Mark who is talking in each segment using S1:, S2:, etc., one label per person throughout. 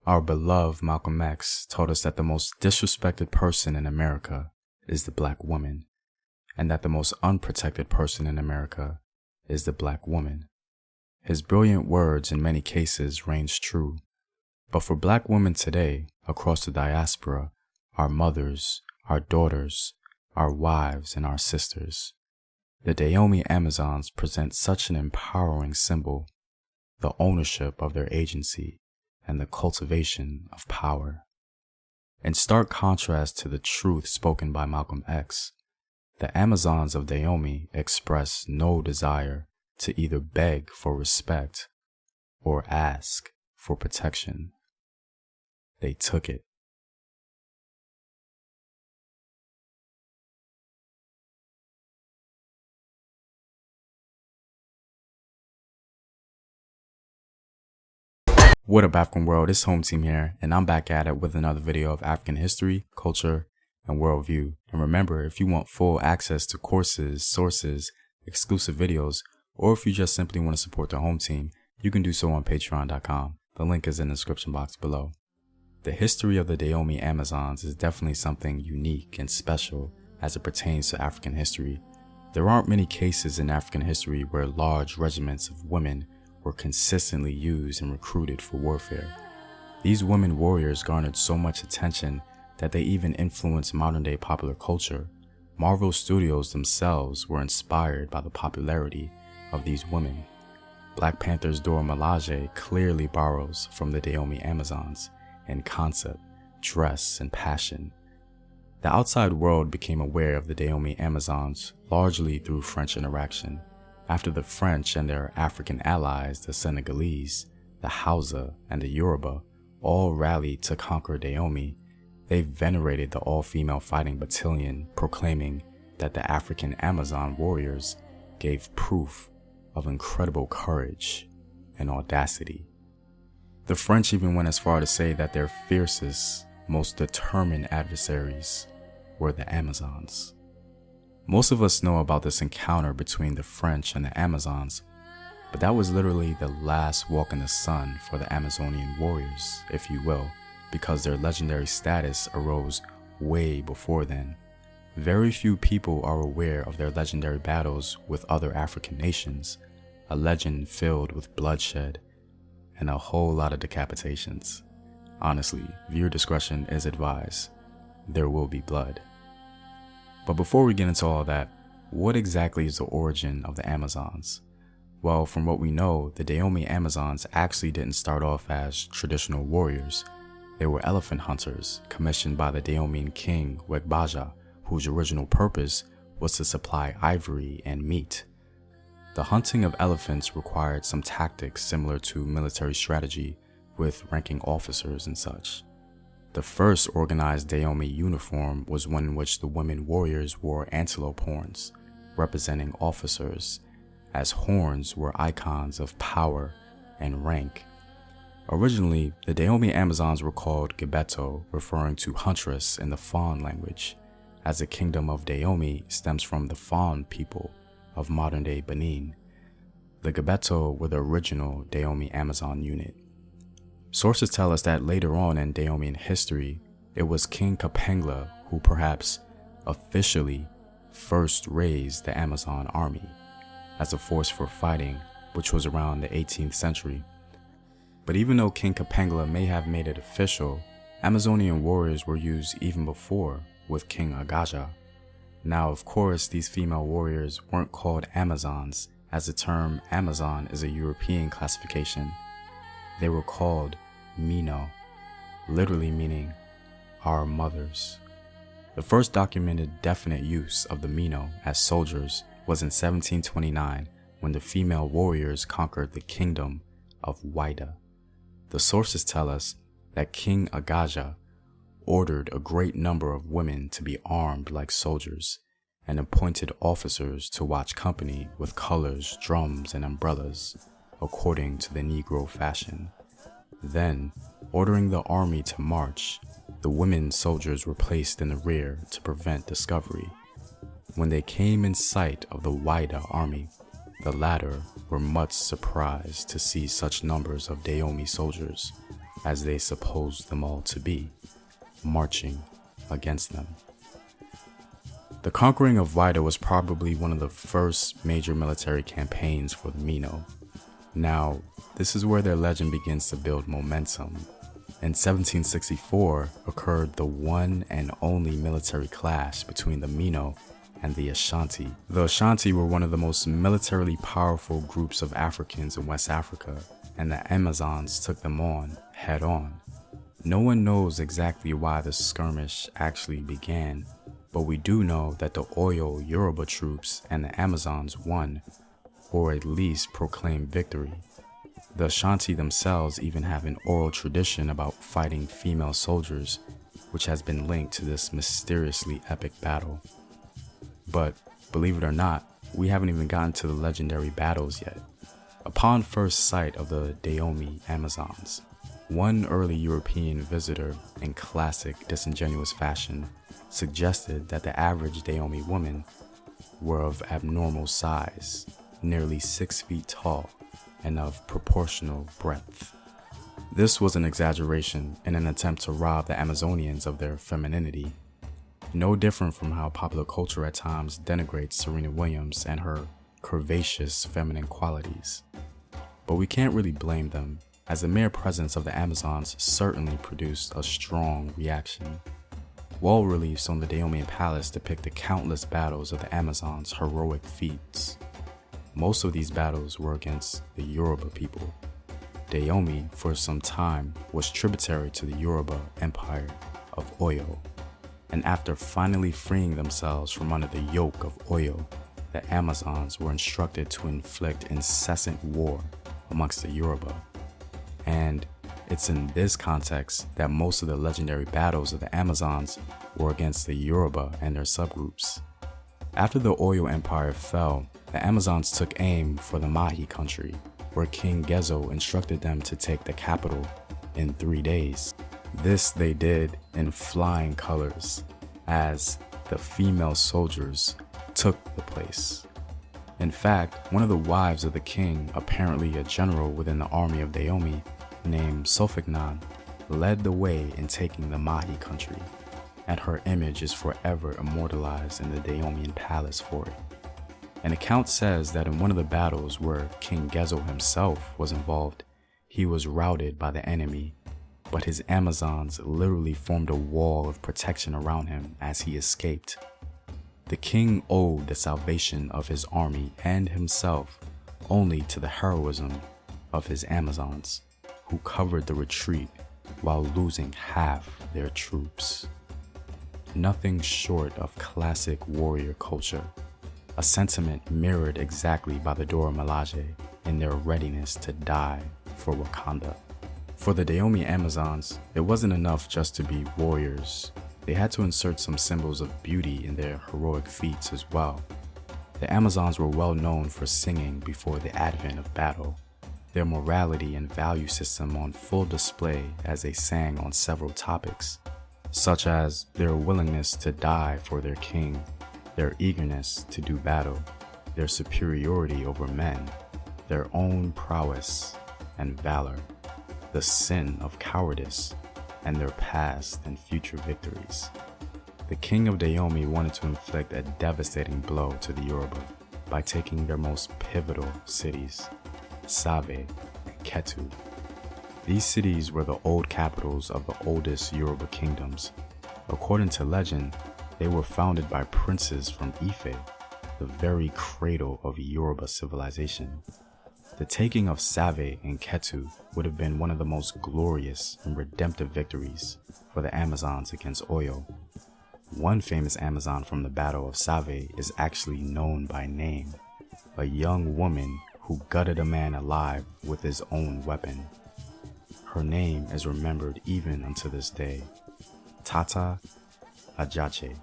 S1: Our beloved Malcolm X told us that the most disrespected person in America is the black woman, and that the most unprotected person in America is the black woman. His brilliant words in many cases range true, but for black women today across the diaspora, our mothers, our daughters, our wives, and our sisters, the Dahomey Amazons present such an empowering symbol, the ownership of their agency and the cultivation of power. In stark contrast to the truth spoken by Malcolm X, the Amazons of Dahomey express no desire to either beg for respect or ask for protection. They took it. What up, African world? It's Home Team here, and I'm back at it with another video of African history, culture, and worldview. And remember, if you want full access to courses, sources, exclusive videos, or if you just simply want to support the Home Team, you can do so on patreon.com. The link is in the description box below. The history of the Dahomey Amazons is definitely something unique and special as it pertains to African history. There aren't many cases in African history where large regiments of women were consistently used and recruited for warfare. These women warriors garnered so much attention that they even influenced modern-day popular culture. Marvel Studios themselves were inspired by the popularity of these women. Black Panther's Dora Milaje clearly borrows from the Dahomey Amazons in concept, dress, and passion. The outside world became aware of the Dahomey Amazons largely through French interaction. After the French and their African allies, the Senegalese, the Hausa, and the Yoruba, all rallied to conquer Dahomey, they venerated the all-female fighting battalion, proclaiming that the African Amazon warriors gave proof of incredible courage and audacity. The French even went as far to say that their fiercest, most determined adversaries were the Amazons. Most of us know about this encounter between the French and the Amazons, but that was literally the last walk in the sun for the Amazonian warriors, if you will, because their legendary status arose way before then. Very few people are aware of their legendary battles with other African nations, a legend filled with bloodshed and a whole lot of decapitations. Honestly, viewer discretion is advised. There will be blood. But before we get into all that, what exactly is the origin of the Amazons? Well, from what we know, the Dahomey Amazons actually didn't start off as traditional warriors. They were elephant hunters commissioned by the Dahomeyan king Wegbaja, whose original purpose was to supply ivory and meat. The hunting of elephants required some tactics similar to military strategy with ranking officers and such. The first organized Dahomey uniform was one in which the women warriors wore antelope horns, representing officers, as horns were icons of power and rank. Originally, the Dahomey Amazons were called Gebeto, referring to huntress in the Fon language, as the kingdom of Dahomey stems from the Fon people of modern-day Benin. The Gebeto were the original Dahomey Amazon unit. Sources tell us that later on in Dahomeyan history, it was King Kapengla who perhaps officially first raised the Amazon army as a force for fighting, which was around the 18th century. But even though King Kapengla may have made it official, Amazonian warriors were used even before with King Agaja. Now, of course, these female warriors weren't called Amazons, as the term Amazon is a European classification. They were called Mino, literally meaning our mothers. The first documented definite use of the Mino as soldiers was in 1729 when the female warriors conquered the kingdom of Waida. The sources tell us that King Agaja ordered a great number of women to be armed like soldiers and appointed officers to watch company with colors, drums, and umbrellas, according to the Negro fashion. Then, ordering the army to march, the women soldiers were placed in the rear to prevent discovery. When they came in sight of the Waida army, the latter were much surprised to see such numbers of Dahomey soldiers, as they supposed them all to be, marching against them. The conquering of Vaida was probably one of the first major military campaigns for the Mino. Now, this is where their legend begins to build momentum. In 1764 occurred the one and only military clash between the Mino and the Ashanti. The Ashanti were one of the most militarily powerful groups of Africans in West Africa, and the Amazons took them on head on. No one knows exactly why the skirmish actually began, but we do know that the Oyo Yoruba troops and the Amazons won, or at least proclaimed victory. The Ashanti themselves even have an oral tradition about fighting female soldiers, which has been linked to this mysteriously epic battle. But believe it or not, we haven't even gotten to the legendary battles yet. Upon first sight of the Dahomey Amazons, one early European visitor, in classic disingenuous fashion, suggested that the average Dahomey women were of abnormal size, nearly 6 feet tall, and of proportional breadth. This was an exaggeration in an attempt to rob the Amazonians of their femininity, no different from how popular culture at times denigrates Serena Williams and her curvaceous feminine qualities. But we can't really blame them, as the mere presence of the Amazons certainly produced a strong reaction. Wall reliefs on the Dahomey Palace depict the countless battles of the Amazons' heroic feats. Most of these battles were against the Yoruba people. Dahomey, for some time, was tributary to the Yoruba Empire of Oyo, and after finally freeing themselves from under the yoke of Oyo, the Amazons were instructed to inflict incessant war amongst the Yoruba. And it's in this context that most of the legendary battles of the Amazons were against the Yoruba and their subgroups. After the Oyo Empire fell, the Amazons took aim for the Mahi country, where King Gezo instructed them to take the capital in 3 days. This they did in flying colors, as the female soldiers took the place. In fact, one of the wives of the king, apparently a general within the army of Dahomey, named Sofignan, led the way in taking the Mahi country, and her image is forever immortalized in the Dahomeyan palace for it. An account says that in one of the battles where King Gezo himself was involved, he was routed by the enemy, but his Amazons literally formed a wall of protection around him as he escaped. The king owed the salvation of his army and himself only to the heroism of his Amazons, who covered the retreat while losing half their troops. Nothing short of classic warrior culture, a sentiment mirrored exactly by the Dora Milaje in their readiness to die for Wakanda. For the Dahomey Amazons, it wasn't enough just to be warriors. They had to insert some symbols of beauty in their heroic feats as well. The Amazons were well known for singing before the advent of battle, their morality and value system on full display as they sang on several topics, such as their willingness to die for their king, their eagerness to do battle, their superiority over men, their own prowess and valor, the sin of cowardice, and their past and future victories. The king of Dahomey wanted to inflict a devastating blow to the Yoruba by taking their most pivotal cities, Save and Ketu. These cities were the old capitals of the oldest Yoruba kingdoms. According to legend, they were founded by princes from Ife, the very cradle of Yoruba civilization. The taking of Save and Ketu would have been one of the most glorious and redemptive victories for the Amazons against Oyo. One famous Amazon from the Battle of Save is actually known by name, a young woman who gutted a man alive with his own weapon. Her name is remembered even unto this day, Tata Ajache.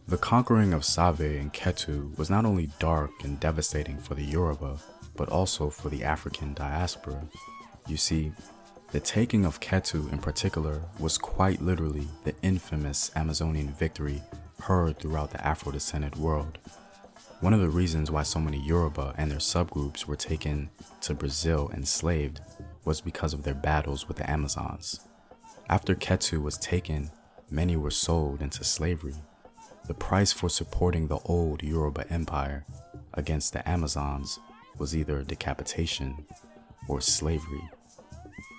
S1: The conquering of Save and Ketu was not only dark and devastating for the Yoruba, but also for the African diaspora. You see, the taking of Ketu in particular was quite literally the infamous Amazonian victory heard throughout the Afro-descended world. One of the reasons why so many Yoruba and their subgroups were taken to Brazil enslaved was because of their battles with the Amazons. After Ketu was taken, many were sold into slavery. The price for supporting the old Yoruba Empire against the Amazons was either decapitation or slavery.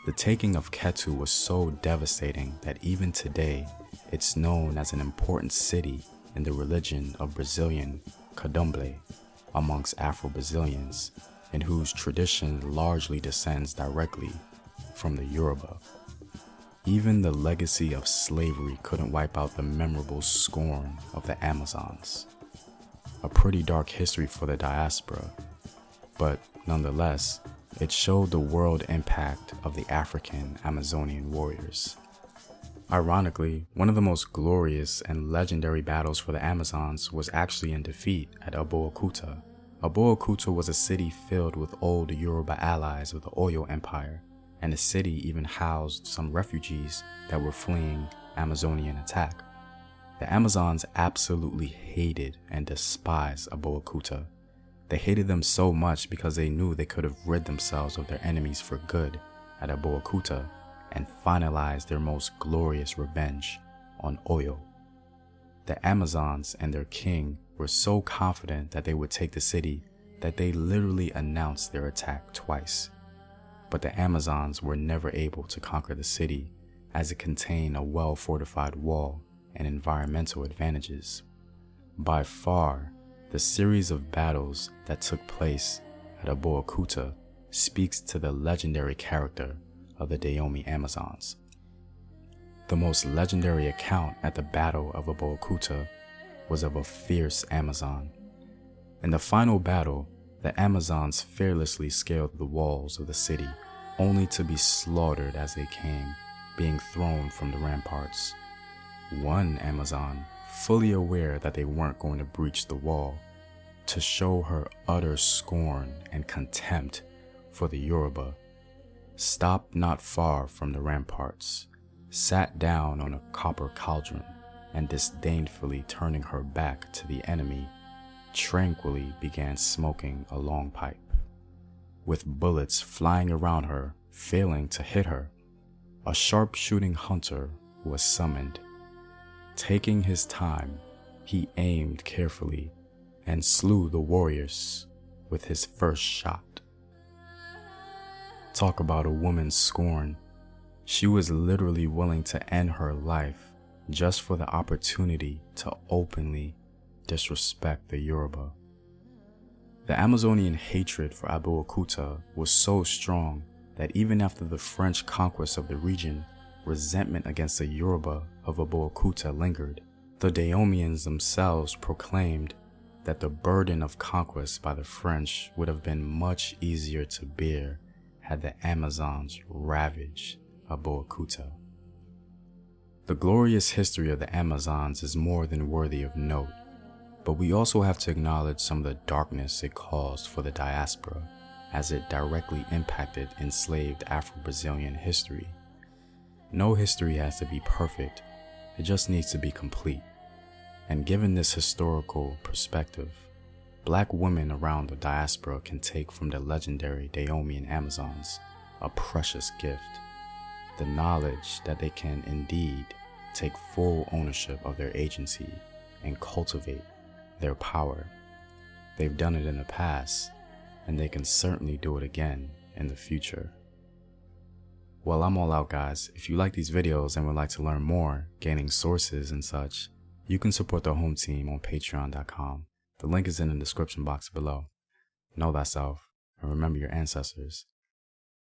S1: The taking of Ketu was so devastating that even today, it's known as an important city in the religion of Brazilian Candomblé amongst Afro-Brazilians, and whose tradition largely descends directly from the Yoruba. Even the legacy of slavery couldn't wipe out the memorable scorn of the Amazons. A pretty dark history for the diaspora, but nonetheless, it showed the world impact of the African Amazonian warriors. Ironically, one of the most glorious and legendary battles for the Amazons was actually in defeat at Abeokuta. Abeokuta was a city filled with old Yoruba allies of the Oyo Empire, and the city even housed some refugees that were fleeing Amazonian attack. The Amazons absolutely hated and despised Abeokuta. They hated them so much because they knew they could have rid themselves of their enemies for good at Abeokuta and finalized their most glorious revenge on Oyo. The Amazons and their king were so confident that they would take the city that they literally announced their attack twice. But the Amazons were never able to conquer the city, as it contained a well-fortified wall and environmental advantages. By far, the series of battles that took place at Abeokuta speaks to the legendary character of the Dahomey Amazons. The most legendary account at the Battle of Abeokuta was of a fierce Amazon. In the final battle, the Amazons fearlessly scaled the walls of the city, only to be slaughtered as they came, being thrown from the ramparts. One Amazon, fully aware that they weren't going to breach the wall, to show her utter scorn and contempt for the Yoruba, stopped not far from the ramparts, sat down on a copper cauldron, and disdainfully turning her back to the enemy, tranquilly began smoking a long pipe. With bullets flying around her, failing to hit her, a sharpshooting hunter was summoned. Taking his time, he aimed carefully and slew the warriors with his first shot. Talk about a woman's scorn. She was literally willing to end her life just for the opportunity to openly disrespect the Yoruba. The Amazonian hatred for Abeokuta was so strong that even after the French conquest of the region, resentment against the Yoruba of Abeokuta lingered. The Dahomeans themselves proclaimed that the burden of conquest by the French would have been much easier to bear had the Amazons ravaged Abeokuta. The glorious history of the Amazons is more than worthy of note, but we also have to acknowledge some of the darkness it caused for the diaspora, as it directly impacted enslaved Afro-Brazilian history. No history has to be perfect, it just needs to be complete. And given this historical perspective, Black women around the diaspora can take from the legendary Dahomeyan Amazons a precious gift, the knowledge that they can indeed take full ownership of their agency and cultivate their power. They've done it in the past, and they can certainly do it again in the future. Well, I'm all out, guys. If you like these videos and would like to learn more, gaining sources and such, you can support the home team on patreon.com. The link is in the description box below. Know thyself and remember your ancestors.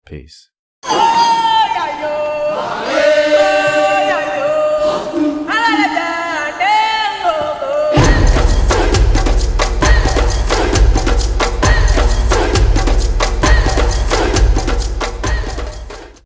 S1: Peace.